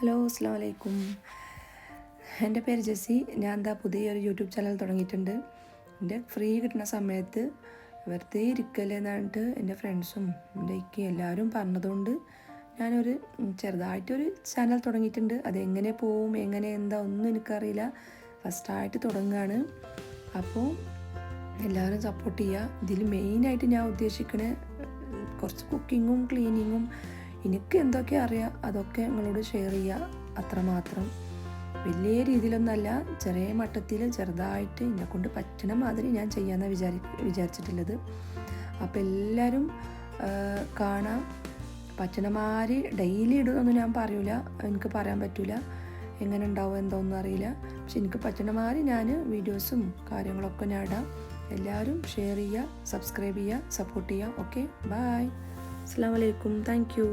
Hello, അസ്സലാമു അലൈക്കും. എൻ്റെ പേര് ജെസ്സി. ഞാൻ പുതിയൊരു യൂട്യൂബ് ചാനൽ തുടങ്ങിയിട്ടുണ്ട്. എൻ്റെ ഫ്രീ കിട്ടുന്ന സമയത്ത് വെറുതെ ഇരിക്കല്ലേ എന്നിട്ട് എൻ്റെ ഫ്രണ്ട്സും എൻ്റെ ഇക്കയും എല്ലാവരും പറഞ്ഞതുകൊണ്ട് ഞാനൊരു ചെറുതായിട്ടൊരു ചാനൽ തുടങ്ങിയിട്ടുണ്ട്. അതെങ്ങനെ പോവും, എങ്ങനെ എന്താ ഒന്നും എനിക്കറിയില്ല. ഫസ്റ്റായിട്ട് തുടങ്ങുകയാണ്. അപ്പോൾ എല്ലാവരും സപ്പോർട്ട് ചെയ്യുക. ഇതിൽ മെയിനായിട്ട് ഞാൻ ഉദ്ദേശിക്കുന്നത് കുറച്ച് കുക്കിങ്ങും ക്ലീനിങ്ങും എനിക്ക് എന്തൊക്കെ അറിയാം അതൊക്കെ നിങ്ങളോട് ഷെയർ ചെയ്യുക, അത്രമാത്രം. വലിയ രീതിയിലൊന്നല്ല, ചെറിയ മട്ടത്തിൽ ചെറുതായിട്ട് എന്നെക്കൊണ്ട് പറ്റണ മാതിരി ഞാൻ ചെയ്യാമെന്നാണ് വിചാരിച്ചിട്ടുള്ളത്. അപ്പോൾ എല്ലാവരും കാണാം. പറ്റണമാതിരി ഡെയിലി ഇടുന്നൊന്നും ഞാൻ പറയൂല, എനിക്ക് പറയാൻ പറ്റില്ല എങ്ങനെ ഉണ്ടാവും എന്തോന്നും അറിയില്ല. പക്ഷെ എനിക്ക് പറ്റണമാതിരി ഞാൻ വീഡിയോസും കാര്യങ്ങളൊക്കെ ഞാൻ ഇടാം. എല്ലാവരും ഷെയർ ചെയ്യുക, സബ്സ്ക്രൈബ് ചെയ്യുക, സപ്പോർട്ട് ചെയ്യുക. Okay, bye. അസ്സലാമു അലൈക്കും. Thank U.